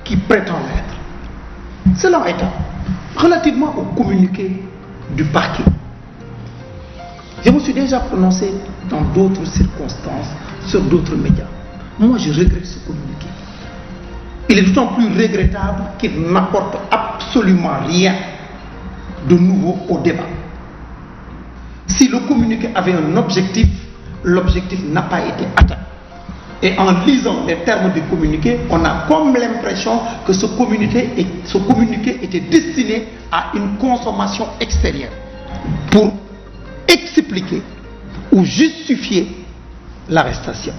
qui prétend l'être. Cela étant, relativement au communiqué du parquet, je me suis déjà prononcé dans d'autres circonstances, sur d'autres médias. Moi, je regrette ce communiqué. Il est d'autant plus regrettable qu'il n'apporte absolument rien de nouveau au débat. Si le communiqué avait un objectif, l'objectif n'a pas été atteint. Et en lisant les termes du communiqué, on a comme l'impression que ce communiqué était destiné à une consommation extérieure pour expliquer ou justifier l'arrestation.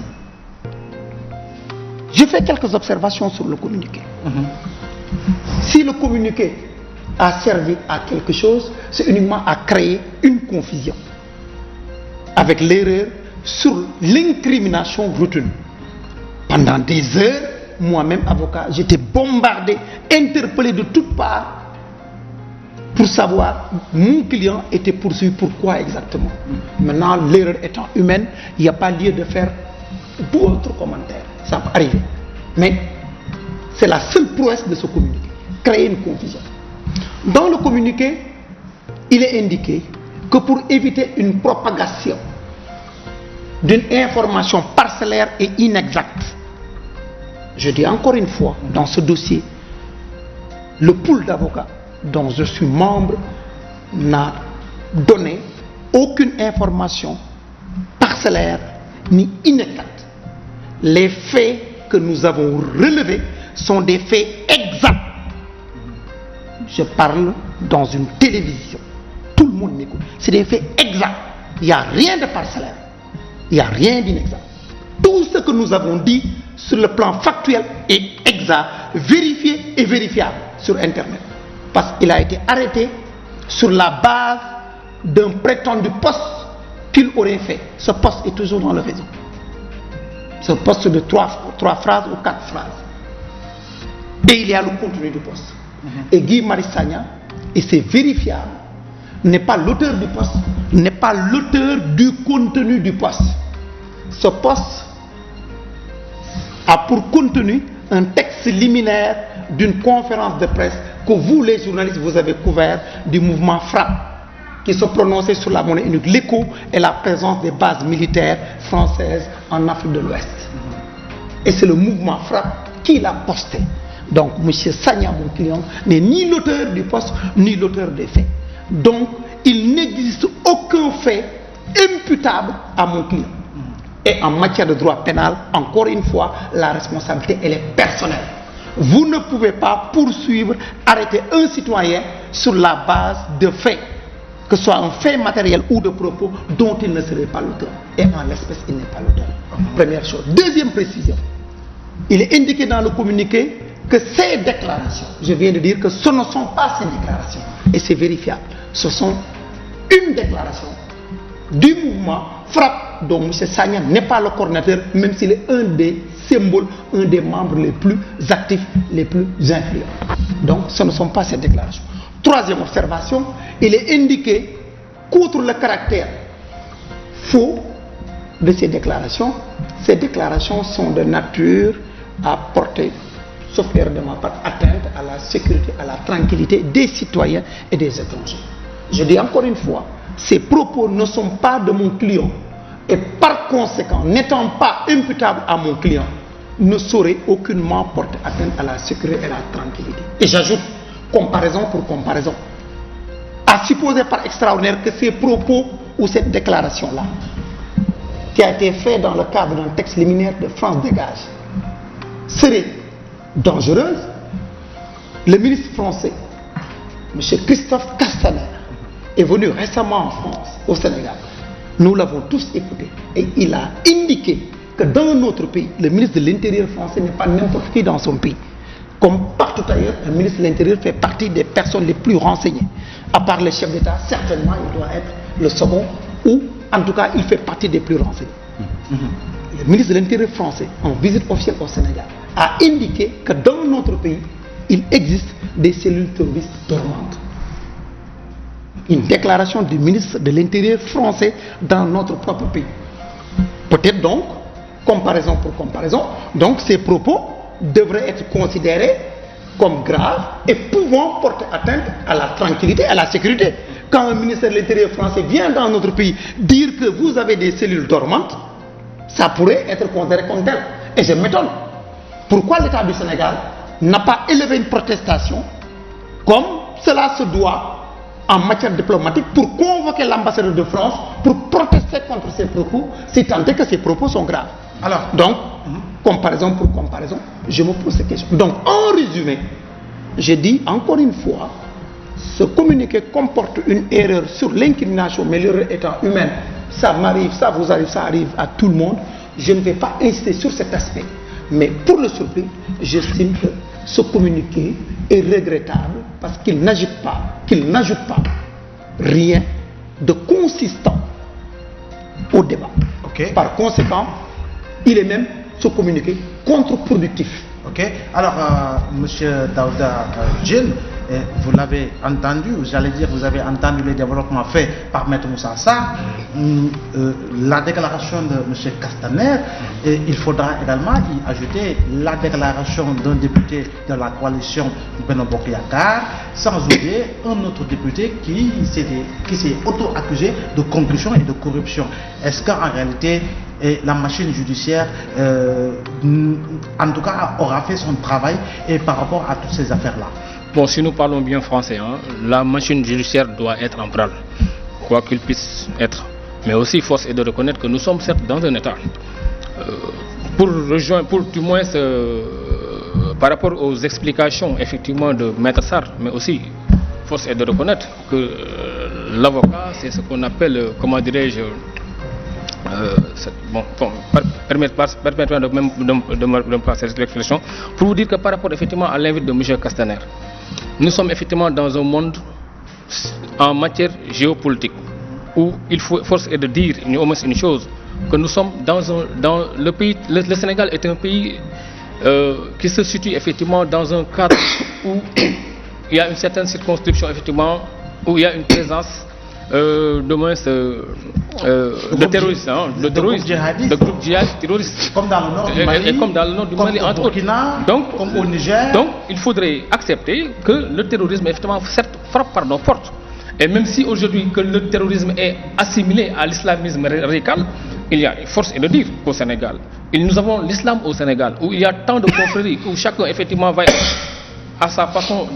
Je fais quelques observations sur le communiqué. Si le communiqué a servi à quelque chose, c'est uniquement à créer une confusion avec l'erreur sur l'incrimination retenue. Pendant des heures, moi-même avocat, j'étais bombardé, interpellé de toutes parts pour savoir mon client était poursuivi pourquoi exactement. Maintenant, l'erreur étant humaine, il n'y a pas lieu de faire d'autres commentaires. Ça peut arriver. Mais c'est la seule prouesse de ce communiqué, créer une confusion. Dans le communiqué, il est indiqué que pour éviter une propagation d'une information parcellaire et inexacte, je dis encore une fois, dans ce dossier, le pool d'avocats dont je suis membre n'a donné aucune information parcellaire ni inexacte. Les faits que nous avons relevés sont des faits exacts. Je parle dans une télévision. Tout le monde m'écoute. C'est des faits exacts. Il n'y a rien de parcellaire. Il n'y a rien d'inexact. Tout ce que nous avons dit sur le plan factuel est exact, vérifié et vérifiable sur Internet. Parce qu'il a été arrêté sur la base d'un prétendu poste qu'il aurait fait. Ce poste est toujours dans le réseau. Ce poste de 3 phrases ou 4 phrases. Et il y a le contenu du poste. Et Guy Marius Sagna, et c'est vérifiable, n'est pas l'auteur du poste, n'est pas l'auteur du contenu du poste. Ce poste a pour contenu un texte liminaire d'une conférence de presse que vous, les journalistes, vous avez couvert du mouvement FRAPP, qui se prononçait sur la monnaie unique, l'écho et la présence des bases militaires françaises en Afrique de l'Ouest. Et c'est le mouvement FRAPP qui l'a posté. Donc, M. Sagna, mon client, n'est ni l'auteur du poste, ni l'auteur des faits. Donc, il n'existe aucun fait imputable à mon client. Et en matière de droit pénal, encore une fois, la responsabilité, elle est personnelle. Vous ne pouvez pas poursuivre, arrêter un citoyen sur la base de faits, que ce soit un fait matériel ou de propos dont il ne serait pas l'auteur. Et en l'espèce, il n'est pas l'auteur. Première chose. Deuxième précision. Il est indiqué dans le communiqué que ces déclarations, je viens de dire que ce ne sont pas ces déclarations, et c'est vérifiable, ce sont une déclaration du mouvement FRAPP, dont M. Sagna n'est pas le coordinateur, même s'il est un des symboles, un des membres les plus actifs, les plus influents. Donc ce ne sont pas ces déclarations. Troisième observation, il est indiqué qu'outre le caractère faux de ces déclarations sont de nature à porter, sauf erreur de ma part, atteinte à la sécurité, à la tranquillité des citoyens et des étrangers. Je dis encore une fois, ces propos ne sont pas de mon client et par conséquent, n'étant pas imputables à mon client, ne sauraient aucunement porter atteinte à la sécurité et à la tranquillité. Et j'ajoute, comparaison pour comparaison, à supposer par extraordinaire que ces propos ou cette déclaration-là, qui a été faite dans le cadre d'un texte liminaire de France Dégage, serait dangereuse, le ministre français, M. Christophe Castaner, est venu récemment en France, au Sénégal. Nous l'avons tous écouté et il a indiqué que dans notre pays, le ministre de l'Intérieur français n'est pas n'importe qui dans son pays. Comme partout ailleurs, le ministre de l'Intérieur fait partie des personnes les plus renseignées. À part le chef d'État, certainement il doit être le second ou en tout cas il fait partie des plus renseignés. Le ministre de l'Intérieur français, en visite officielle au Sénégal, a indiqué que dans notre pays, il existe des cellules terroristes dormantes. Une déclaration du ministre de l'Intérieur français dans notre propre pays. Peut-être donc, comparaison pour comparaison, donc ces propos devraient être considérés comme graves et pouvant porter atteinte à la tranquillité, à la sécurité. Quand un ministère de l'Intérieur français vient dans notre pays dire que vous avez des cellules dormantes, ça pourrait être considéré comme tel. Et je m'étonne. Pourquoi l'État du Sénégal n'a pas élevé une protestation comme cela se doit en matière diplomatique pour convoquer l'ambassadeur de France pour protester contre ces propos, si tant est que ces propos sont graves. Alors, donc, comparaison pour comparaison, je me pose ces questions. Donc, en résumé, je dis encore une fois, ce communiqué comporte une erreur sur l'incrimination, mais l'erreur étant humaine, ça m'arrive, ça vous arrive, ça arrive à tout le monde. Je ne vais pas insister sur cet aspect. Mais pour le surplus, j'estime que ce communiqué est regrettable parce qu'il n'ajoute pas rien de consistant au débat. Okay. Par conséquent, il est même, ce communiqué, contre-productif. Ok. Alors, Monsieur Daouda Djil, vous l'avez entendu, j'allais dire, vous avez entendu les développements faits par Maître Moussa Sarr, la déclaration de M. Castaner, et il faudra également y ajouter la déclaration d'un député de la coalition Benno Bokk Yakaar, sans oublier un autre député qui s'est auto-accusé de concussion et de corruption. Est-ce qu'en réalité, la machine judiciaire, en tout cas, aura fait son travail et par rapport à toutes ces affaires-là? Bon, si nous parlons bien français, la machine judiciaire doit être en branle, quoi qu'il puisse être. Mais aussi, force est de reconnaître que nous sommes certes dans un état. Pour du moins, par rapport aux explications effectivement de Maître Sarr, mais aussi, force est de reconnaître que l'avocat, c'est ce qu'on appelle, comment dirais-je, permettez-moi de me passer cette réflexion pour vous dire que par rapport effectivement à l'invite de M. Castaner, nous sommes effectivement dans un monde en matière géopolitique où il faut force est de dire au moins une chose, que nous sommes dans le pays, le Sénégal est un pays qui se situe effectivement dans un cadre où il y a une certaine circonscription effectivement, où il y a une présence de moins de terroristes, de groupes djihadistes terroristes, comme dans le nord du Mali, et comme dans le nord du Mali, entre autres. Donc, comme au Niger. Donc, il faudrait accepter que le terrorisme effectivement certes frappe par nos portes. Et même si aujourd'hui que le terrorisme est assimilé à l'islamisme radical, il y a force est de dire qu'au Sénégal, nous avons l'islam au Sénégal, où il y a tant de confréries, où chacun effectivement va à sa façon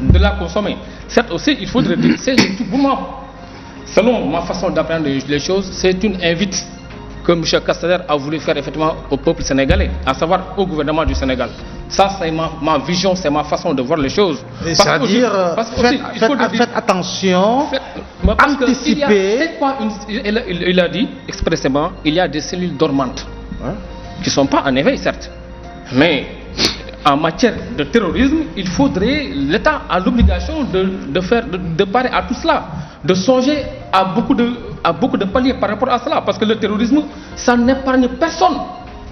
de la consommer. Certes aussi, il faudrait dire, c'est pour moi, selon ma façon d'apprendre les choses, c'est une invite que M. Castaner a voulu faire effectivement au peuple sénégalais, à savoir au gouvernement du Sénégal. Ça, c'est ma vision, c'est ma façon de voir les choses. C'est-à-dire, faites attention, anticipez. Il a dit expressément, il y a des cellules dormantes qui ne sont pas en éveil, certes. Mais en matière de terrorisme, il faudrait, l'État a l'obligation de parer à tout cela, de songer à beaucoup de paliers par rapport à cela, parce que le terrorisme, ça n'épargne personne.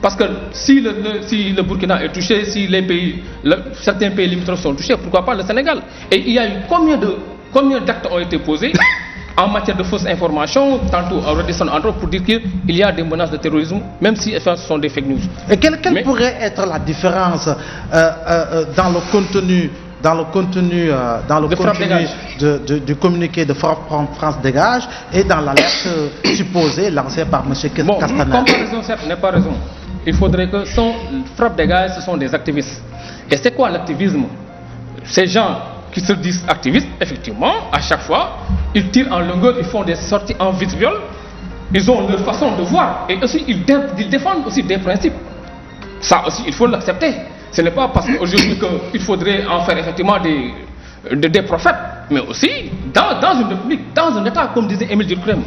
Parce que si le Burkina est touché, si certains pays limitrophes sont touchés, pourquoi pas le Sénégal? Et il y a eu combien d'actes ont été posés en matière de fausses informations, tantôt à Radisson entre autres, pour dire qu'il y a des menaces de terrorisme, même si ce sont des fake news. Et quelle pourrait être la différence dans le contenu du communiqué de France Dégage et dans l'alerte supposée lancée par M. Castaner? Comparaison, certes, n'est pas raison. Il faudrait que Frappe Dégage, ce sont des activistes. Et c'est quoi l'activisme? Ces gens qui se disent activistes, effectivement, à chaque fois, ils tirent en longueur, ils font des sorties en vitriol, ils ont leur façon de voir, et aussi ils défendent aussi des principes. Ça aussi, il faut l'accepter. Ce n'est pas parce qu'aujourd'hui qu'il faudrait en faire effectivement des prophètes, mais aussi dans une république, dans un État, comme disait Émile Durkheim,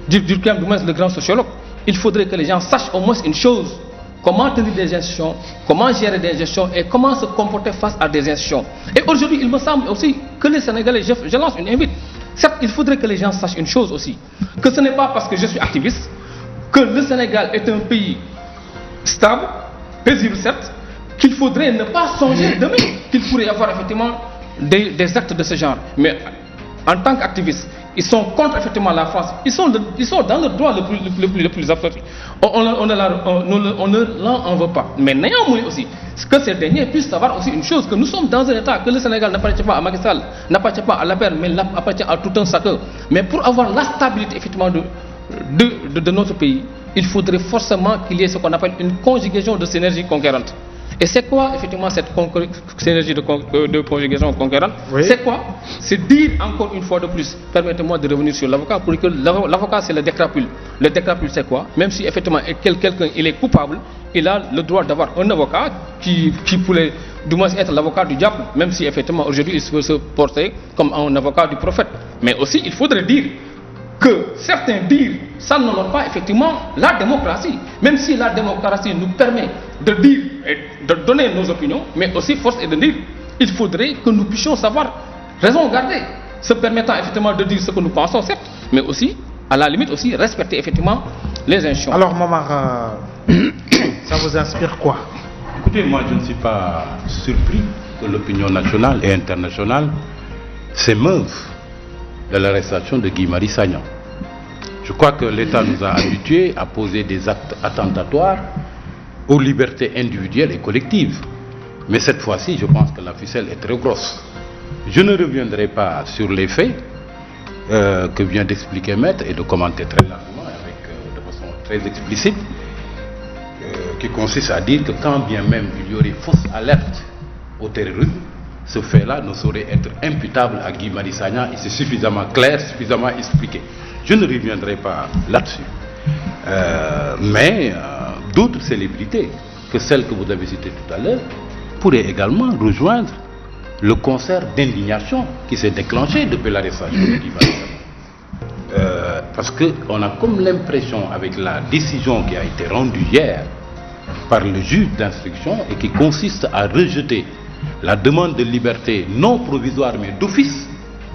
du moins le grand sociologue, il faudrait que les gens sachent au moins une chose: comment tenir des institutions, comment gérer des institutions et comment se comporter face à des institutions. Et aujourd'hui, il me semble aussi que les Sénégalais, je lance une invite, certes, il faudrait que les gens sachent une chose aussi, que ce n'est pas parce que je suis activiste que le Sénégal est un pays stable, paisible certes, qu'il faudrait ne pas songer demain qu'il pourrait y avoir effectivement des actes de ce genre. Mais en tant qu'activistes, ils sont contre effectivement la France. Ils sont dans le droit le plus absolu. on ne l'en veut pas. Mais néanmoins aussi, que ces derniers puissent savoir aussi une chose, que nous sommes dans un état, que le Sénégal n'appartient pas à Macky Sall, n'appartient pas à l'APR, mais appartient à tout un chacun. Mais pour avoir la stabilité effectivement de notre pays, il faudrait forcément qu'il y ait ce qu'on appelle une conjugaison de synergie conquérante. Et c'est quoi effectivement cette synergie de conjugaison conquérante? Oui. C'est quoi? C'est dire encore une fois de plus, permettez-moi de revenir sur l'avocat, pour que l'avocat c'est le décrapule. Le décrapule c'est quoi? Même si effectivement quelqu'un il est coupable, il a le droit d'avoir un avocat qui pourrait du moins être l'avocat du diable, même si effectivement aujourd'hui il peut se porter comme un avocat du prophète. Mais aussi il faudrait dire que certains disent, ça n'honore pas effectivement la démocratie. Même si la démocratie nous permet de dire et de donner nos opinions, mais aussi force est de dire, il faudrait que nous puissions savoir raison garder, se permettant effectivement de dire ce que nous pensons, certes, mais aussi, à la limite aussi, respecter effectivement les institutions. Alors Momar, ça vous inspire quoi? Écoutez, moi je ne suis pas surpris que l'opinion nationale et internationale s'émeuve de l'arrestation de Guy Marius Sagna. Je crois que l'État nous a habitués à poser des actes attentatoires aux libertés individuelles et collectives. Mais cette fois-ci, je pense que la ficelle est très grosse. Je ne reviendrai pas sur les faits que vient d'expliquer Maître et de commenter très largement de façon très explicite, qui consiste à dire que quand bien même il y aurait fausse alerte au terrorisme, ce fait-là ne saurait être imputable à Guy Marius Sagna et c'est suffisamment clair, suffisamment expliqué. Je ne reviendrai pas là-dessus. Mais d'autres célébrités que celles que vous avez citées tout à l'heure pourraient également rejoindre le concert d'indignation qui s'est déclenché depuis l'arrestation de Guy Marius Sagna. Parce qu'on a comme l'impression, avec la décision qui a été rendue hier par le juge d'instruction et qui consiste à rejeter la demande de liberté non provisoire mais d'office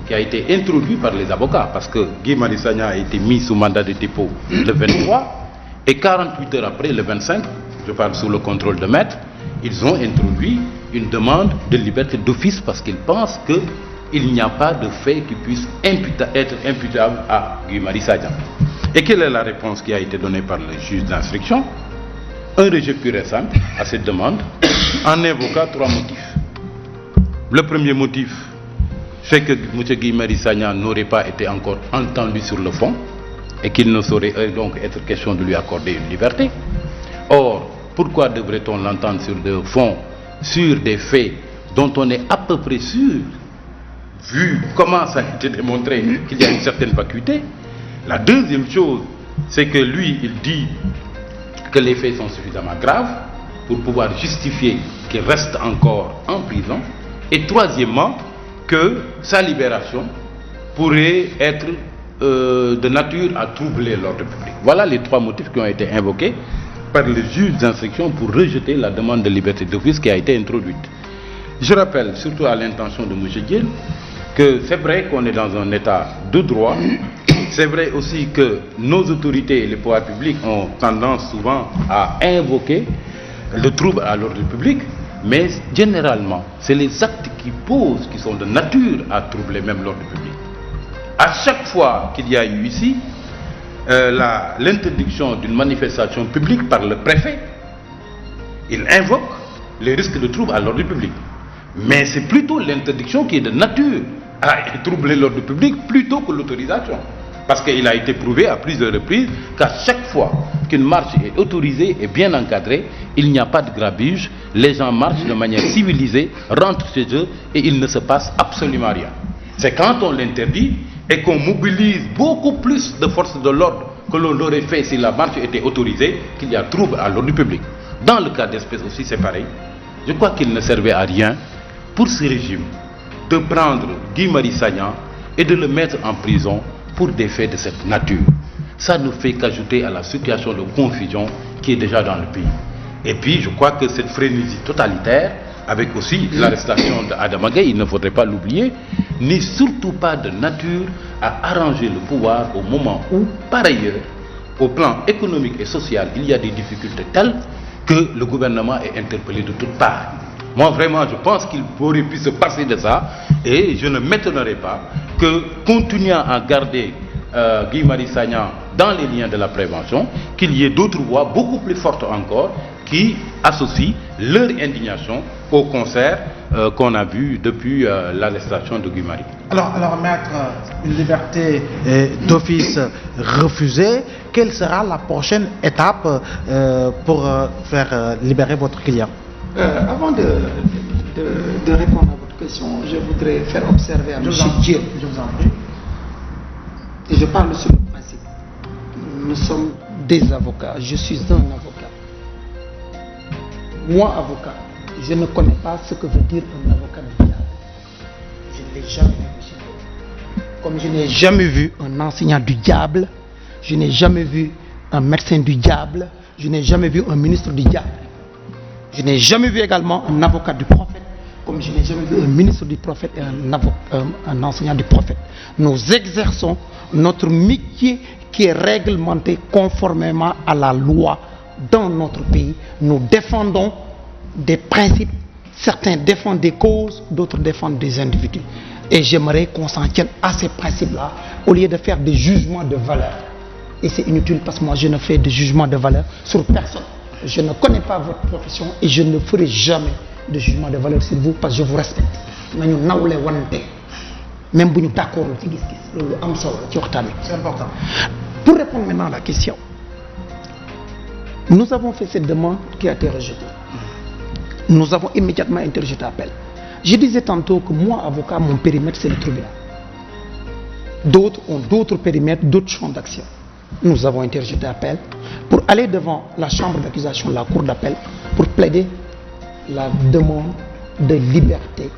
qui a été introduite par les avocats, parce que Guy Marius Sagna a été mis sous mandat de dépôt le 23 et 48 heures après, le 25, je parle sous le contrôle de Maître, ils ont introduit une demande de liberté d'office parce qu'ils pensent qu'il n'y a pas de fait qui puisse être imputable à Guy Marius Sagna. Et quelle est la réponse qui a été donnée par le juge d'instruction? Un rejet pur et simple à cette demande en invoquant 3 motifs. Le premier motif, c'est que M. Guy Marius Sagna n'aurait pas été encore entendu sur le fond et qu'il ne saurait donc être question de lui accorder une liberté. Or, pourquoi devrait-on l'entendre sur le fond, sur des faits dont on est à peu près sûr, vu comment ça a été démontré qu'il y a une certaine vacuité? La deuxième chose, c'est que lui, il dit que les faits sont suffisamment graves pour pouvoir justifier qu'il reste encore en prison. Et troisièmement, que sa libération pourrait être de nature à troubler l'ordre public. Voilà les 3 motifs qui ont été invoqués par le juge d'instruction pour rejeter la demande de liberté d'office qui a été introduite. Je rappelle, surtout à l'intention de M. Diène, que c'est vrai qu'on est dans un état de droit. C'est vrai aussi que nos autorités et les pouvoirs publics ont tendance souvent à invoquer le trouble à l'ordre public, mais généralement, c'est les actes qui posent qui sont de nature à troubler même l'ordre public. À chaque fois qu'il y a eu ici l'interdiction d'une manifestation publique par le préfet, il invoque les risques de trouble à l'ordre public. Mais c'est plutôt l'interdiction qui est de nature à troubler l'ordre public plutôt que l'autorisation. Parce qu'il a été prouvé à plusieurs reprises qu'à chaque fois qu'une marche est autorisée et bien encadrée, il n'y a pas de grabuge, les gens marchent de manière civilisée, rentrent chez eux et il ne se passe absolument rien. C'est quand on l'interdit et qu'on mobilise beaucoup plus de forces de l'ordre que l'on l'aurait fait si la marche était autorisée qu'il y a trouble à l'ordre public. Dans le cas d'espèce aussi, c'est pareil. Je crois qu'il ne servait à rien pour ce régime de prendre Guy Marius Sagna et de le mettre en prison pour des faits de cette nature. Ça ne fait qu'ajouter à la situation de confusion qui est déjà dans le pays. Et puis, je crois que cette frénésie totalitaire, avec aussi l'arrestation d'Adama Gaye, il ne faudrait pas l'oublier, n'est surtout pas de nature à arranger le pouvoir au moment où, par ailleurs, au plan économique et social, il y a des difficultés telles que le gouvernement est interpellé de toutes parts. Moi, vraiment, je pense qu'il aurait pu se passer de ça et je ne m'étonnerai pas que, continuant à garder Guy Marius Sagna dans les liens de la prévention, qu'il y ait d'autres voix beaucoup plus fortes encore qui associent leur indignation au concert qu'on a vu depuis l'arrestation de Guy Marius. Alors maître, une liberté d'office refusée, quelle sera la prochaine étape pour faire libérer votre client? Avant de répondre à votre question, je voudrais faire observer à M. Dieu. Je vous en prie. Et je parle sur le principe. Nous sommes des avocats. Je suis un avocat. Moi, avocat, je ne connais pas ce que veut dire un avocat du diable. Je ne l'ai jamais vu, monsieur. Comme je n'ai jamais vu un enseignant du diable, je n'ai jamais vu un médecin du diable, je n'ai jamais vu un ministre du diable. Je n'ai jamais vu également un avocat du prophète, comme je n'ai jamais vu un ministre du prophète et un enseignant du prophète. Nous exerçons notre métier qui est réglementé conformément à la loi dans notre pays. Nous défendons des principes, certains défendent des causes, d'autres défendent des individus. Et j'aimerais qu'on s'en tienne à ces principes-là, au lieu de faire des jugements de valeur. Et c'est inutile parce que moi je ne fais de jugement de valeur sur personne. Je ne connais pas votre profession et je ne ferai jamais de jugement de valeur sur vous parce que je vous respecte. Même si nous d'accord, c'est important. Pour répondre maintenant à la question, nous avons fait cette demande qui a été rejetée. Nous avons immédiatement interjeté appel. Je disais tantôt que moi, avocat, mon périmètre, c'est le tribunal. D'autres ont d'autres périmètres, d'autres champs d'action. Nous avons interjeté appel pour aller devant la chambre d'accusation, la cour d'appel, pour plaider la demande de liberté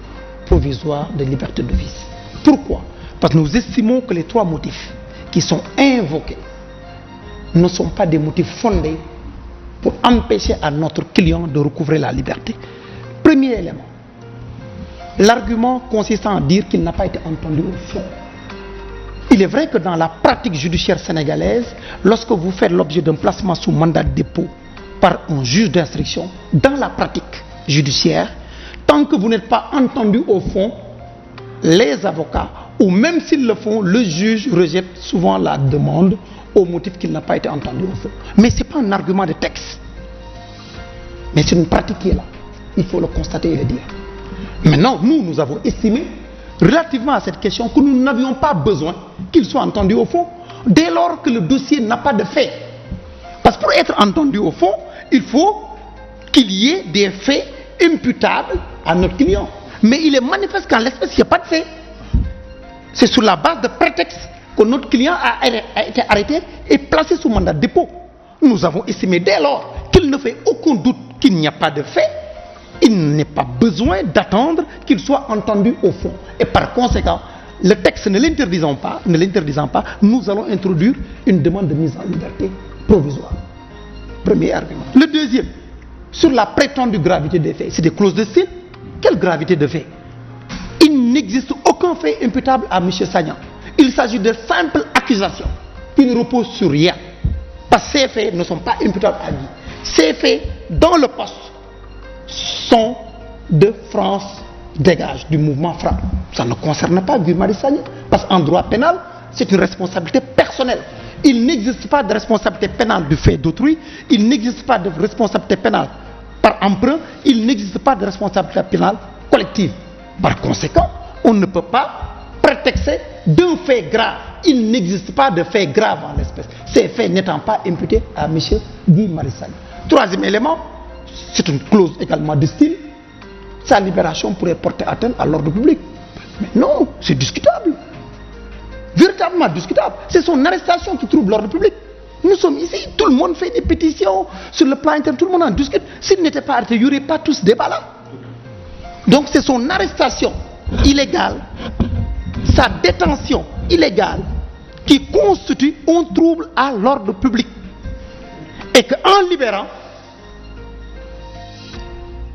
provisoire, de liberté d'office. Pourquoi? Parce que nous estimons que les trois motifs qui sont invoqués ne sont pas des motifs fondés pour empêcher à notre client de recouvrer la liberté. Premier élément, l'argument consistant à dire qu'il n'a pas été entendu au fond. Il est vrai que dans la pratique judiciaire sénégalaise, lorsque vous faites l'objet d'un placement sous mandat de dépôt par un juge d'instruction, dans la pratique judiciaire, tant que vous n'êtes pas entendu au fond, les avocats, ou même s'ils le font, le juge rejette souvent la demande au motif qu'il n'a pas été entendu au fond. Mais ce n'est pas un argument de texte. Mais c'est une pratique qui est là. Il faut le constater et le dire. Maintenant, nous avons estimé, relativement à cette question, que nous n'avions pas besoin qu'il soit entendu au fond, dès lors que le dossier n'a pas de fait. Parce que pour être entendu au fond, il faut qu'il y ait des faits imputables à notre client. Mais il est manifeste qu'en l'espèce, il n'y a pas de fait. C'est sur la base de prétexte que notre client a été arrêté et placé sous mandat de dépôt. Nous avons estimé dès lors qu'il ne fait aucun doute qu'il n'y a pas de fait. Il n'est pas besoin d'attendre qu'il soit entendu au fond. Et par conséquent, le texte ne l'interdisant pas, nous allons introduire une demande de mise en liberté provisoire. Premier argument. Le deuxième, sur la prétendue gravité des faits, c'est des clauses de style. Quelle gravité de faits? Il n'existe aucun fait imputable à M. Sagnan. Il s'agit de simples accusations qui ne reposent sur rien. Parce que ces faits ne sont pas imputables à lui. Ces faits, dans le poste, sont de France Dégage, du mouvement FRAPP. Ça ne concerne pas Guy Marius Sagna, parce qu'en droit pénal, c'est une responsabilité personnelle. Il n'existe pas de responsabilité pénale du fait d'autrui, il n'existe pas de responsabilité pénale par emprunt, il n'existe pas de responsabilité pénale collective. Par conséquent, on ne peut pas prétexter d'un fait grave. Il n'existe pas de fait grave en l'espèce. Ces faits n'étant pas imputés à M. Guy Marius Sagna. Troisième élément, c'est une clause également de style. Sa libération pourrait porter atteinte à l'ordre public. Mais non, c'est discutable. Véritablement discutable. C'est son arrestation qui trouble l'ordre public. Nous sommes ici, tout le monde fait des pétitions sur le plan interne, tout le monde en discute. S'il n'était pas arrêté, il n'y aurait pas tout ce débat-là. Donc c'est son arrestation illégale, sa détention illégale, qui constitue un trouble à l'ordre public. Et qu'en libérant,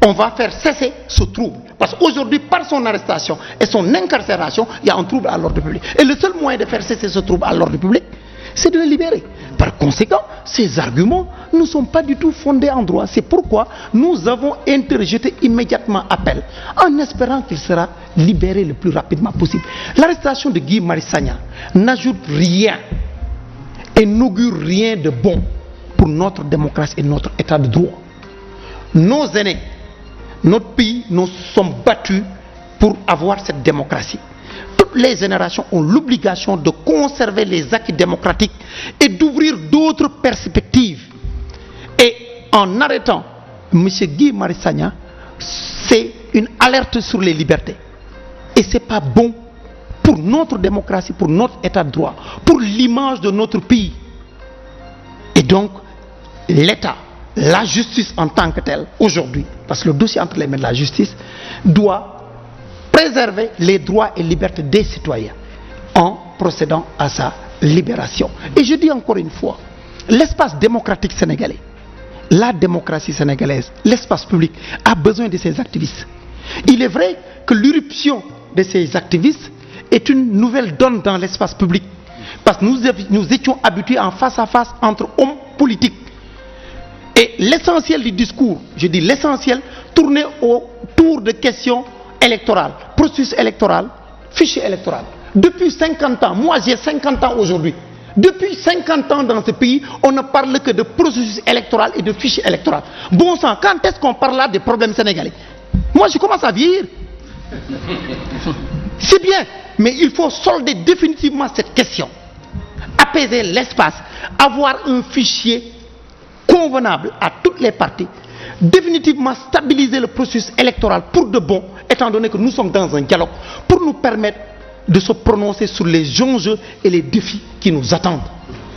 on va faire cesser ce trouble. Parce qu'aujourd'hui, par son arrestation et son incarcération, il y a un trouble à l'ordre public. Et le seul moyen de faire cesser ce trouble à l'ordre public, c'est de le libérer. Par conséquent, ces arguments ne sont pas du tout fondés en droit. C'est pourquoi nous avons interjeté immédiatement appel, en espérant qu'il sera libéré le plus rapidement possible. L'arrestation de Guy Marius Sagna n'ajoute rien. et n'augure rien de bon pour notre démocratie et notre état de droit. Nos aînés, notre pays, nous sommes battus pour avoir cette démocratie. Toutes les générations ont l'obligation de conserver les acquis démocratiques et d'ouvrir d'autres perspectives. Et en arrêtant M. Guy Marius Sagna, c'est une alerte sur les libertés. Et ce n'est pas bon pour notre démocratie, pour notre état de droit, pour l'image de notre pays. Et donc, l'État, la justice en tant que telle, aujourd'hui, parce que le dossier entre les mains de la justice, doit préserver les droits et libertés des citoyens en procédant à sa libération. Et je dis encore une fois, l'espace démocratique sénégalais, la démocratie sénégalaise, l'espace public a besoin de ces activistes. Il est vrai que l'irruption de ces activistes est une nouvelle donne dans l'espace public. Parce que nous étions habitués en face à face entre hommes politiques. Et l'essentiel du discours, je dis l'essentiel, tournait autour de questions électorales, processus électoral, fichier électoral. Depuis 50 ans, moi j'ai 50 ans aujourd'hui. Depuis 50 ans dans ce pays, on ne parle que de processus électoral et de fichier électoral. Bon sang, quand est-ce qu'on parle là des problèmes sénégalais? Moi je commence à vieillir. C'est bien, mais il faut solder définitivement cette question. Apaiser l'espace, avoir un fichier convenable à toutes les parties, définitivement stabiliser le processus électoral pour de bon, étant donné que nous sommes dans un dialogue, pour nous permettre de se prononcer sur les enjeux et les défis qui nous attendent.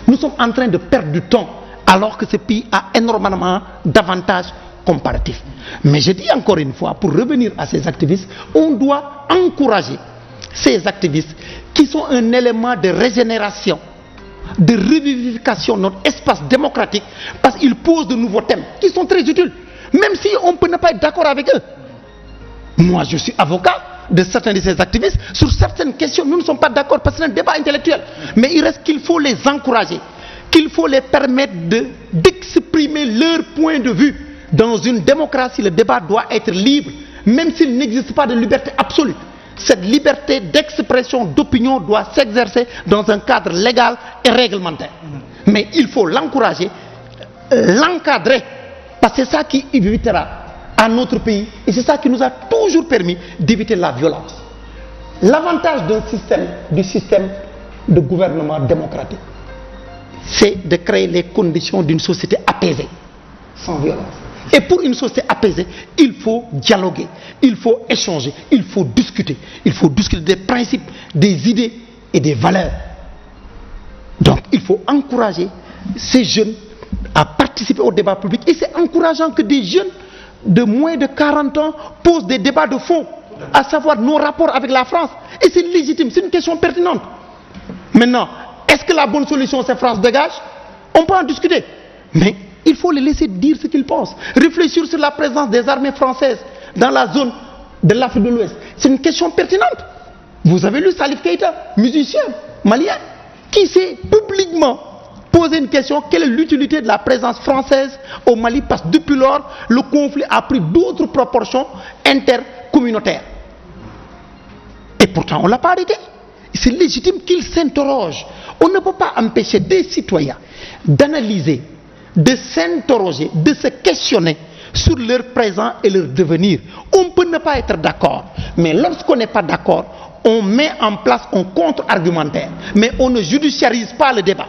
Nous sommes en train de perdre du temps alors que ce pays a énormément d'avantages comparatifs. Mais je dis encore une fois, pour revenir à ces activistes, on doit encourager ces activistes qui sont un élément de régénération, de revivification de notre espace démocratique, parce qu'ils posent de nouveaux thèmes qui sont très utiles, même si on peut ne pas être d'accord avec eux. Moi, je suis avocat de certains de ces activistes. Sur certaines questions, nous ne sommes pas d'accord parce que c'est un débat intellectuel. Mais il reste qu'il faut les encourager, qu'il faut les permettre d'exprimer leur point de vue. Dans une démocratie, le débat doit être libre, même s'il n'existe pas de liberté absolue. Cette liberté d'expression, d'opinion doit s'exercer dans un cadre légal et réglementaire. Mais il faut l'encourager, l'encadrer, parce que c'est ça qui évitera à notre pays, et c'est ça qui nous a toujours permis d'éviter la violence. L'avantage du système de gouvernement démocratique, c'est de créer les conditions d'une société apaisée, sans violence. Et pour une société apaisée, il faut dialoguer, il faut échanger, il faut discuter des principes, des idées et des valeurs. Donc il faut encourager ces jeunes à participer au débat public, et c'est encourageant que des jeunes de moins de 40 ans posent des débats de fond, à savoir nos rapports avec la France. Et c'est légitime, c'est une question pertinente. Maintenant, est-ce que la bonne solution c'est France dégage? On peut en discuter, mais il faut les laisser dire ce qu'ils pensent. Réfléchir sur la présence des armées françaises dans la zone de l'Afrique de l'Ouest, c'est une question pertinente. Vous avez lu Salif Keïta, musicien malien, qui s'est publiquement posé une question: quelle est l'utilité de la présence française au Mali? Parce que depuis lors, le conflit a pris d'autres proportions intercommunautaires. Et pourtant, on ne l'a pas arrêté. C'est légitime qu'il s'interroge. On ne peut pas empêcher des citoyens d'analyser, de s'interroger, de se questionner sur leur présent et leur devenir. On peut ne pas être d'accord, mais lorsqu'on n'est pas d'accord, on met en place un contre-argumentaire, mais on ne judiciarise pas le débat.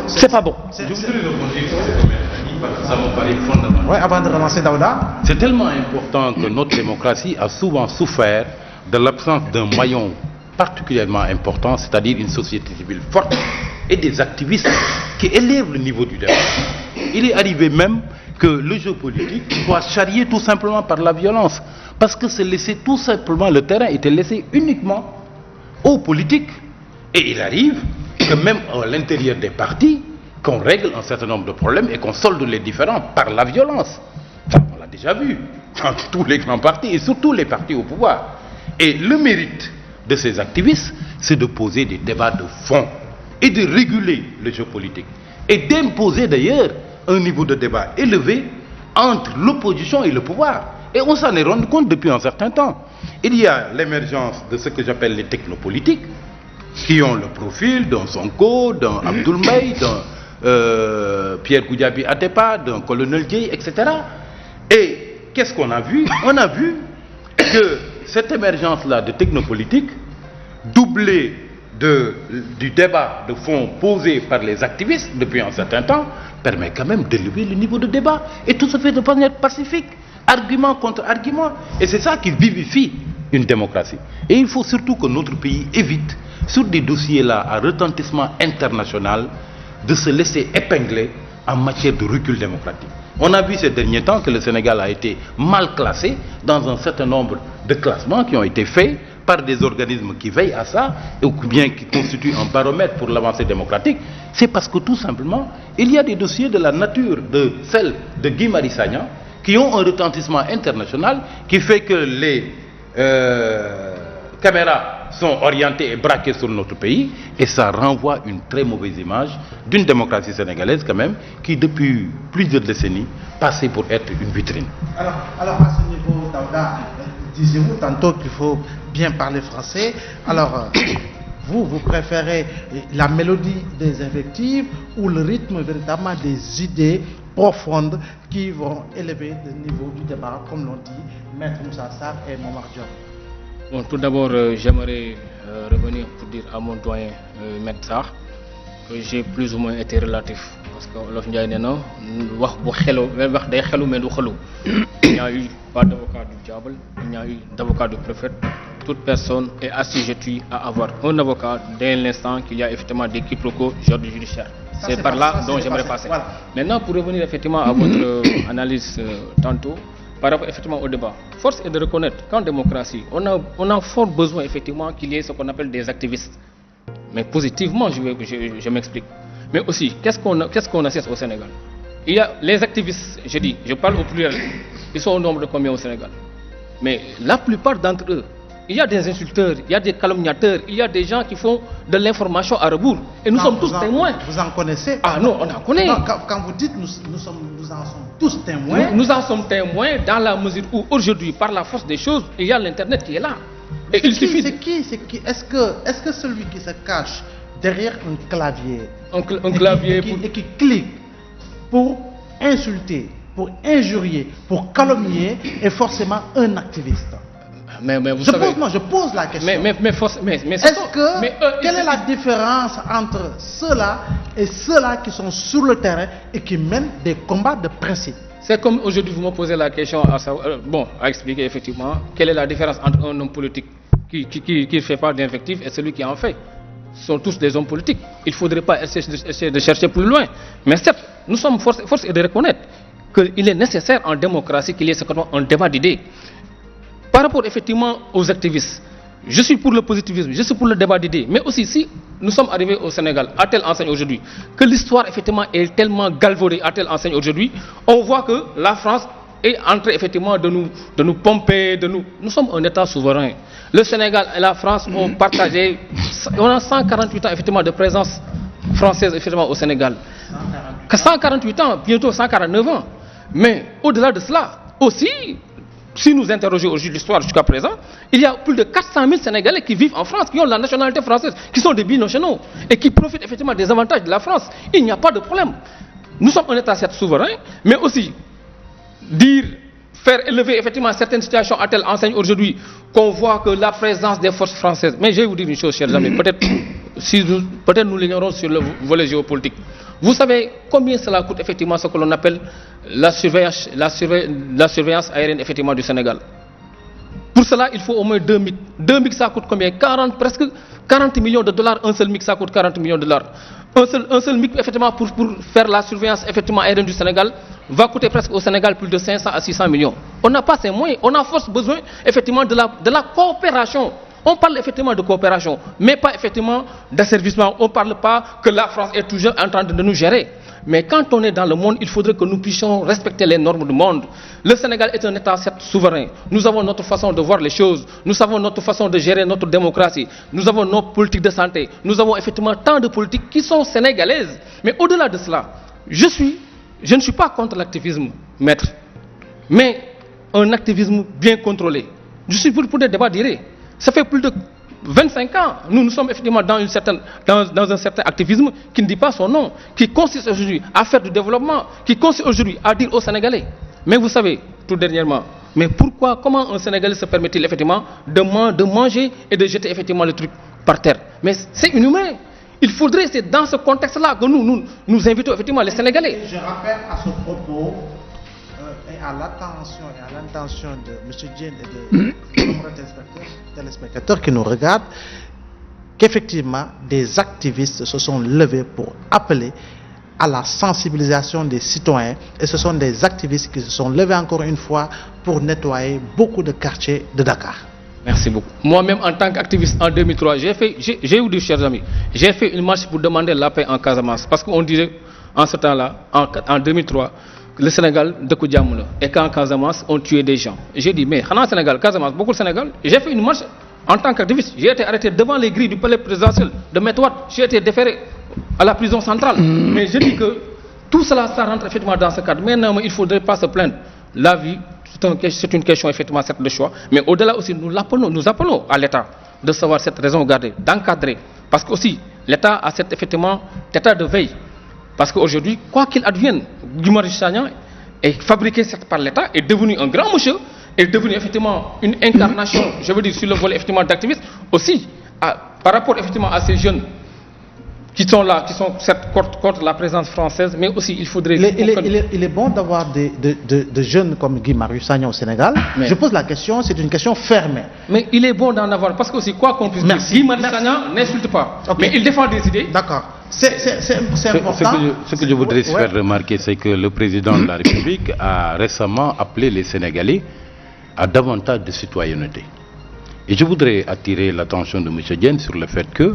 C'est pas bon. Je voudrais rebondir sur ce que parce que ça me paraît fondamental. Oui, avant de relancer Daouda. C'est tellement important que notre démocratie a souvent souffert de l'absence d'un maillon particulièrement important, c'est-à-dire une société civile forte et des activistes qui élèvent le niveau du débat. Il est arrivé même que le jeu politique soit charrié tout simplement par la violence, parce que c'est laissé tout simplement, le terrain était laissé uniquement aux politiques. Et il arrive que même à l'intérieur des partis, qu'on règle un certain nombre de problèmes et qu'on solde les différends par la violence. Ça, on l'a déjà vu dans tous les grands partis et surtout les partis au pouvoir. Et le mérite de ces activistes, c'est de poser des débats de fond et de réguler le jeu politique. Et d'imposer d'ailleurs un niveau de débat élevé entre l'opposition et le pouvoir. Et on s'en est rendu compte depuis un certain temps. Il y a l'émergence de ce que j'appelle les technopolitiques, qui ont le profil d'un Sonko, d'un Abdoul Mbaye, d'un Pierre Goudiaby Atepa, d'un colonel Dièye, etc. Et qu'est-ce qu'on a vu? On a vu que cette émergence-là de technopolitique, doublée du débat de fond posé par les activistes depuis un certain temps, permet quand même d'élever le niveau de débat. Et tout se fait de manière pacifique, argument contre argument. Et c'est ça qui vivifie une démocratie. Et il faut surtout que notre pays évite, sur des dossiers-là à retentissement international, de se laisser épingler en matière de recul démocratique. On a vu ces derniers temps que le Sénégal a été mal classé dans un certain nombre de classements qui ont été faits par des organismes qui veillent à ça, ou bien qui constituent un baromètre pour l'avancée démocratique. C'est parce que tout simplement, il y a des dossiers de la nature de celle de Guy Marius Sagna qui ont un retentissement international qui fait que les caméras sont orientées et braquées sur notre pays, et ça renvoie une très mauvaise image d'une démocratie sénégalaise quand même, qui depuis plusieurs décennies passait pour être une vitrine. Alors à ce niveau, Daouda, disiez-vous tantôt qu'il faut bien parler français. Alors vous préférez la mélodie des invectives ou le rythme véritablement des idées profondes qui vont élever le niveau du débat, comme l'ont dit Maître Moussa Sarr et Momar Diop? Bon, tout d'abord, j'aimerais revenir pour dire à mon doyen Maître Sarr que j'ai plus ou moins été relatif. Parce que Olof Ndiaye nee na wax bu xelu wax day xelu mais du xelu. Il n'y a eu pas d'avocat du diable, il n'y a eu d'avocat du prophète. Toute personne est assujettie à avoir un avocat dès l'instant qu'il y a effectivement des quiproquos judiciaires. C'est par là dont j'aimerais passer. Voilà. Maintenant, pour revenir effectivement à votre analyse tantôt, par rapport effectivement au débat, force est de reconnaître qu'en démocratie, on a fort besoin effectivement qu'il y ait ce qu'on appelle des activistes. Mais positivement, je m'explique. Mais aussi, qu'est-ce qu'on assiste au Sénégal? Il y a les activistes, je parle au pluriel, ils sont au nombre de combien au Sénégal? Mais la plupart d'entre eux, il y a des insulteurs, il y a des calomniateurs, il y a des gens qui font de l'information à rebours. Et nous sommes tous témoins. Vous en connaissez? Ah non, on en connaît. Non, quand vous dites nous en sommes tous témoins. Nous en sommes témoins dans la mesure où aujourd'hui, par la force des choses, il y a l'Internet qui est là. Et il suffit. C'est qui? Est-ce que celui qui se cache derrière un clavier, et qui clique pour insulter, pour injurier, pour calomnier, est forcément un activiste? Mais vous savez, je pose la question. Quelle est la différence entre ceux-là et ceux-là qui sont sur le terrain et qui mènent des combats de principe? C'est comme aujourd'hui vous me posez la question à expliquer effectivement quelle est la différence entre un homme politique qui ne fait pas d'invective et celui qui en fait. Ce sont tous des hommes politiques. Il ne faudrait pas essayer de chercher plus loin. Mais certes, nous sommes force de reconnaître qu'il est nécessaire en démocratie qu'il y ait ce qu'on appelle un débat d'idées. Par rapport effectivement aux activistes, je suis pour le positivisme, je suis pour le débat d'idées, mais aussi si nous sommes arrivés au Sénégal à telle enseigne aujourd'hui, que l'histoire effectivement est tellement galvaudée à telle enseigne aujourd'hui, on voit que la France est en train effectivement de nous pomper, nous sommes un État souverain. Le Sénégal et la France ont partagé, on a 148 ans effectivement de présence française effectivement au Sénégal. 148 ans, bientôt 149 ans. Mais au-delà de cela, aussi, si nous interrogeons aujourd'hui l'histoire jusqu'à présent, il y a plus de 400 000 Sénégalais qui vivent en France, qui ont la nationalité française, qui sont des binationaux et qui profitent effectivement des avantages de la France. Il n'y a pas de problème. Nous sommes un État certes souverain, mais aussi faire élever effectivement certaines situations à telle enseigne aujourd'hui qu'on voit que la présence des forces françaises. Mais je vais vous dire une chose, chers amis, peut-être nous l'ignorons sur le volet géopolitique. Vous savez combien cela coûte effectivement ce que l'on appelle la surveillance aérienne effectivement du Sénégal? Pour cela, il faut au moins 2 MiG. 2 MiG, ça coûte combien? Presque 40 millions de dollars. Un seul MiG, ça coûte 40 millions de dollars. Un seul MiG, effectivement, pour faire la surveillance effectivement aérienne du Sénégal, va coûter presque au Sénégal plus de 500 à 600 millions. On n'a pas ces moyens. On a force besoin effectivement de la coopération. On parle effectivement de coopération, mais pas effectivement d'asservissement. On ne parle pas que la France est toujours en train de nous gérer. Mais quand on est dans le monde, il faudrait que nous puissions respecter les normes du monde. Le Sénégal est un État certes souverain. Nous avons notre façon de voir les choses. Nous avons notre façon de gérer notre démocratie. Nous avons nos politiques de santé. Nous avons effectivement tant de politiques qui sont sénégalaises. Mais au-delà de cela, je ne suis pas contre l'activisme, maître. Mais un activisme bien contrôlé. Je suis pour des débats d'idées. Ça fait plus de 25 ans, nous sommes effectivement dans un certain activisme qui ne dit pas son nom, qui consiste aujourd'hui à faire du développement, qui consiste aujourd'hui à dire aux Sénégalais, mais vous savez, tout dernièrement, mais comment un Sénégalais se permet-il effectivement de manger et de jeter effectivement le truc par terre? Mais c'est inhumain. Il faudrait, c'est dans ce contexte-là que nous invitons effectivement les Sénégalais. Je rappelle à ce propos et à l'intention de M. Diène et de nombreux téléspectateurs qui nous regardent, qu'effectivement des activistes se sont levés pour appeler à la sensibilisation des citoyens, et ce sont des activistes qui se sont levés encore une fois pour nettoyer beaucoup de quartiers de Dakar. Merci beaucoup. Moi-même, en tant qu'activiste en 2003, j'ai eu des chers amis, j'ai fait une marche pour demander la paix en Casamance, parce qu'on disait en ce temps-là, en 2003, le Sénégal de Koudjamoula, et qu'en Casamance, on tuait des gens. J'ai dit, mais Hana Sénégal, Casamance, beaucoup de Sénégal, j'ai fait une marche en tant qu'activiste, j'ai été arrêté devant les grilles du palais présidentiel de Metouat, j'ai été déféré à la prison centrale. Mais je dis que tout cela, ça rentre effectivement dans ce cadre. Mais non, il ne faudrait pas se plaindre. La vie, c'est une question effectivement certes de choix. Mais au-delà aussi, nous appelons à l'État de savoir cette raison garder, d'encadrer. Parce que aussi, l'État a cet effectivement état de veille. Parce qu'aujourd'hui, quoi qu'il advienne, Guy Marius Sagna est fabriqué par l'État, est devenu un grand monsieur, est devenu effectivement une incarnation, je veux dire, sur le volet effectivement d'activistes, aussi par rapport effectivement à ces jeunes qui sont là, qui sont certes contre la présence française, mais aussi il faudrait... Il est bon d'avoir de jeunes comme Guy Marius Sagna au Sénégal. Je pose la question, c'est une question fermée. Mais il est bon d'en avoir, parce que aussi, quoi qu'on puisse dire, Guy Marius Sagna n'insulte pas, mais il défend des idées. D'accord. C'est important. Ce que je voudrais faire remarquer, c'est que le président de la République a récemment appelé les Sénégalais à davantage de citoyenneté. Et je voudrais attirer l'attention de M. Diène sur le fait que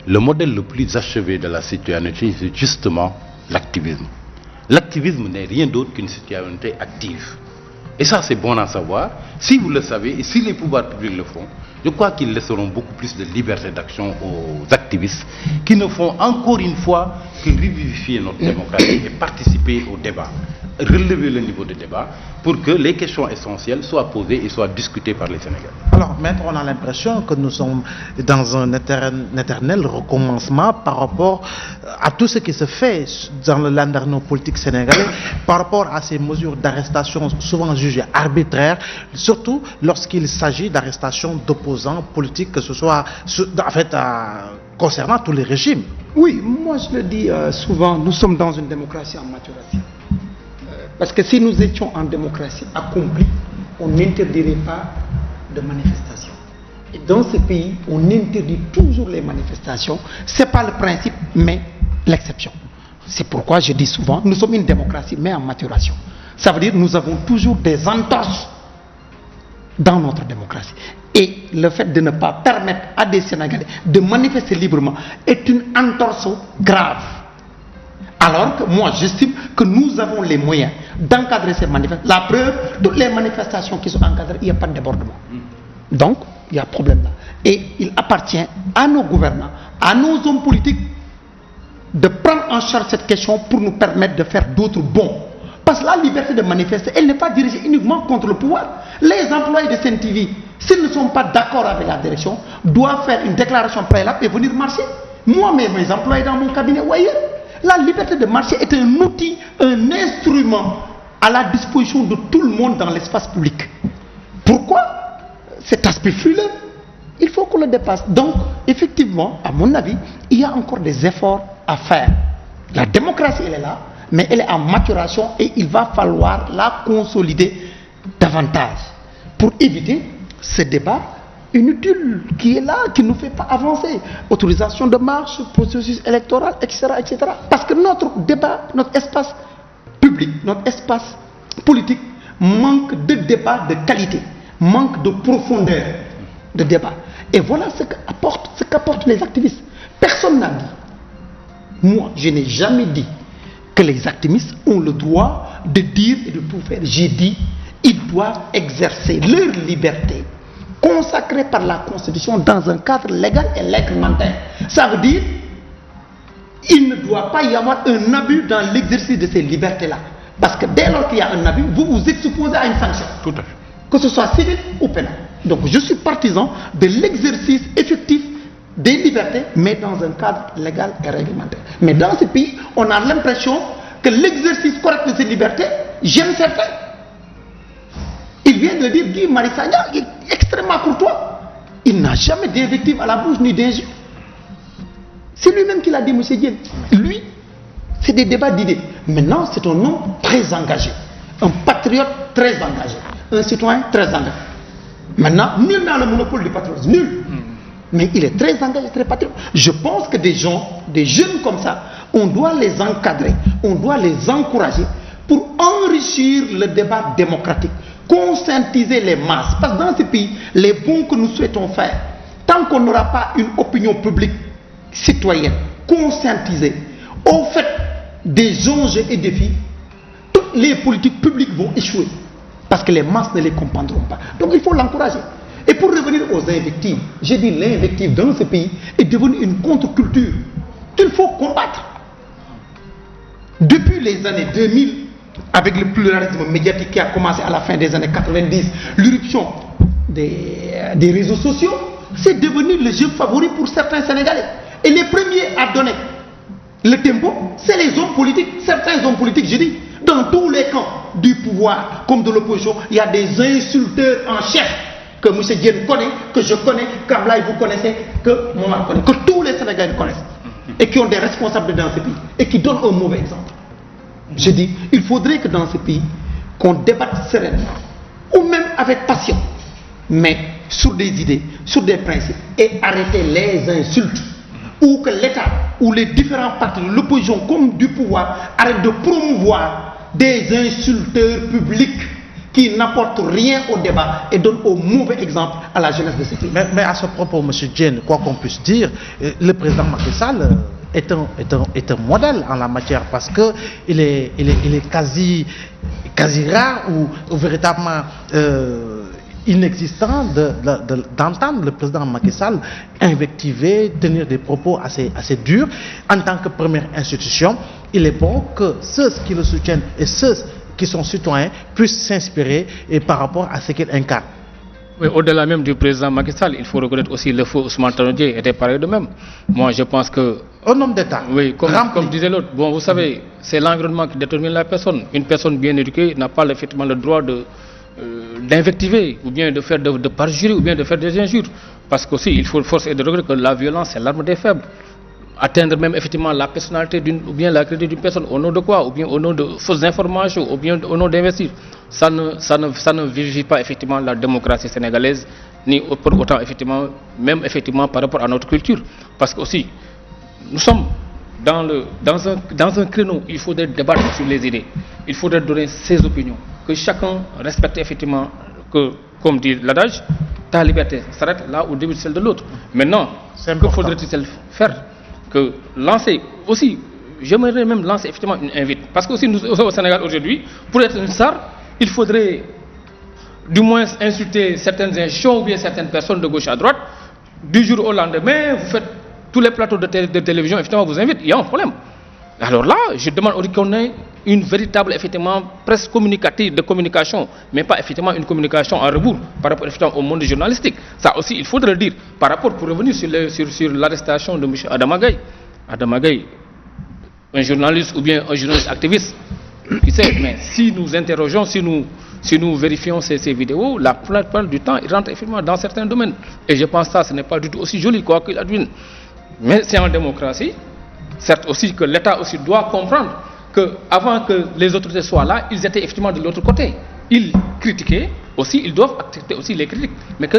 le modèle le plus achevé de la citoyenneté, c'est justement l'activisme. L'activisme n'est rien d'autre qu'une citoyenneté active. Et ça, c'est bon à savoir. Si vous le savez, et si les pouvoirs publics le font, je crois qu'ils laisseront beaucoup plus de liberté d'action aux activistes qui ne font encore une fois que revivifier notre démocratie et participer au débat, relever le niveau de débat pour que les questions essentielles soient posées et soient discutées par les Sénégalais. Alors, maître, on a l'impression que nous sommes dans un éternel recommencement par rapport à tout ce qui se fait dans le landerneau politique sénégalais, par rapport à ces mesures d'arrestation souvent jugées arbitraires, surtout lorsqu'il s'agit d'arrestation d'opposants politiques, que ce soit en fait concernant tous les régimes. Oui, moi je le dis souvent, nous sommes dans une démocratie en maturation. Parce que si nous étions en démocratie accomplie, on n'interdirait pas de manifestations. Et dans ce pays, on interdit toujours les manifestations. Ce n'est pas le principe, mais l'exception. C'est pourquoi je dis souvent, nous sommes une démocratie, mais en maturation. Ça veut dire que nous avons toujours des entorses dans notre démocratie. Et le fait de ne pas permettre à des Sénégalais de manifester librement est une entorse grave. Alors que moi, j'estime que nous avons les moyens d'encadrer ces manifestations. La preuve, toutes les manifestations qui sont encadrées, il n'y a pas de débordement. Donc, il y a problème là. Et il appartient à nos gouvernants, à nos hommes politiques, de prendre en charge cette question pour nous permettre de faire d'autres bons. Parce que la liberté de manifester, elle n'est pas dirigée uniquement contre le pouvoir. Les employés de CNTV, s'ils ne sont pas d'accord avec la direction, doivent faire une déclaration préalable et venir marcher. Moi, mes employés dans mon cabinet ou ailleurs, la liberté de marcher est un outil, un instrument à la disposition de tout le monde dans l'espace public. Pourquoi cet aspect frileux? Il faut qu'on le dépasse. Donc, effectivement, à mon avis, il y a encore des efforts à faire. La démocratie, elle est là, mais elle est en maturation et il va falloir la consolider davantage pour éviter ce débat inutile qui est là, qui ne nous fait pas avancer. Autorisation de marche, processus électoral, etc., etc. Parce que notre débat, notre espace public, notre espace politique manque de débat de qualité, manque de profondeur de débat. Et voilà ce qu'apportent les activistes. Personne n'a dit. Moi, je n'ai jamais dit que les activistes ont le droit de dire et de tout faire. J'ai dit, ils doivent exercer leur liberté consacrée par la Constitution dans un cadre légal et réglementaire. Ça veut dire il ne doit pas y avoir un abus dans l'exercice de ces libertés-là. Parce que dès lors qu'il y a un abus, vous vous exposez à une sanction. Tout à fait. que ce soit civil ou pénal. Donc je suis partisan de l'exercice effectif des libertés, mais dans un cadre légal et réglementaire. Mais dans ce pays, on a l'impression que l'exercice correct de ces libertés gêne certains. Il vient de dire, Guy Marius Sagna est extrêmement courtois. Il n'a jamais d'invective à la bouche ni d'injure. C'est lui-même qui l'a dit, M. Diène. Lui, c'est des débats d'idées. Maintenant, c'est un homme très engagé, un patriote très engagé, un citoyen très engagé. Maintenant, nul n'a le monopole du patriotisme, nul. Mais il est très engagé, très patriote. Je pense que des gens, des jeunes comme ça, on doit les encadrer, on doit les encourager pour enrichir le débat démocratique, conscientiser les masses. Parce que dans ce pays, les bons que nous souhaitons faire, tant qu'on n'aura pas une opinion publique citoyenne, conscientisée, au fait des enjeux et défis, toutes les politiques publiques vont échouer. Parce que les masses ne les comprendront pas. Donc il faut l'encourager. Et pour revenir aux invectives, j'ai dit l'invective dans ce pays est devenue une contre-culture qu'il faut combattre. Depuis les années 2000, avec le pluralisme médiatique qui a commencé à la fin des années 90, l'irruption des réseaux sociaux, c'est devenu le jeu favori pour certains Sénégalais. Et les premiers à donner le tempo, c'est les hommes politiques, certains hommes politiques, je dis, dans tous les camps du pouvoir comme de l'opposition, il y a des insulteurs en chef que M. Diène connaît, que je connais, qu'Ablaye vous connaissez, que Momar connaît, que tous les Sénégalais connaissent, et qui ont des responsabilités dans ce pays, et qui donnent un mauvais exemple. Je dis, il faudrait que dans ce pays, qu'on débatte sereinement, ou même avec passion, mais sur des idées, sur des principes, et arrêter les insultes, ou que l'État, ou les différents partis de l'opposition comme du pouvoir, arrêtent de promouvoir des insulteurs publics qui n'apportent rien au débat et donnent un mauvais exemple à la jeunesse de ce pays. Mais à ce propos, M. Diène, quoi qu'on puisse dire, le président Macky Sall est un modèle en la matière parce qu'il est quasi rare ou véritablement inexistant d'entendre le président Macky Sall invectiver, tenir des propos assez durs. En tant que première institution, il est bon que ceux qui le soutiennent et ceux qui sont citoyens puissent s'inspirer par rapport à ce qu'il incarne. Oui, au-delà même du président Macky Sall, il faut reconnaître aussi le feu Ousmane Tanor Dieng était pareil de même. Moi, je pense que... Un homme d'État. Oui, comme disait l'autre. Bon, vous savez, c'est l'environnement qui détermine la personne. Une personne bien éduquée n'a pas effectivement le droit d'invectiver, ou bien de faire de parjurer, ou bien de faire des injures. Parce qu'aussi, il faut force et de regret que la violence, c'est l'arme des faibles. Atteindre même effectivement la personnalité ou bien la crédit d'une personne au nom de quoi, ou bien au nom de fausses informations, ou bien au nom d'investir. Ça ne vivifie pas effectivement la démocratie sénégalaise, ni pour autant effectivement, même effectivement par rapport à notre culture. Parce que aussi, nous sommes dans un créneau, il faudrait débattre sur les idées, il faudrait donner ses opinions, que chacun respecte effectivement que, comme dit l'adage, ta liberté s'arrête là où débute celle de l'autre. Maintenant, que faudrait-il faire? Que lancer aussi, j'aimerais même lancer effectivement une invite. Parce que aussi nous au Sénégal aujourd'hui, pour être une star, il faudrait du moins insulter certaines institutions ou bien certaines personnes de gauche à droite. Du jour au lendemain, vous faites tous les plateaux de télévision, effectivement, vous invitent, il y a un problème. Alors là, je demande qu'on ait une véritable, effectivement, presse communicative, de communication, mais pas effectivement une communication en rebours par rapport effectivement au monde journalistique. Ça aussi, il faudrait le dire. Par rapport, pour revenir sur l'arrestation de M. Adama Gaye. Adama Gaye, un journaliste ou bien un journaliste activiste, qui sait, mais si nous interrogeons, si nous vérifions ces vidéos, la plupart du temps, il rentre effectivement dans certains domaines. Et je pense que ça, ce n'est pas du tout aussi joli, quoi qu'il advienne. Mais c'est en démocratie. Certes aussi que l'État aussi doit comprendre qu'avant que les autorités soient là, ils étaient effectivement de l'autre côté. Ils critiquaient aussi, ils doivent accepter aussi les critiques. Mais que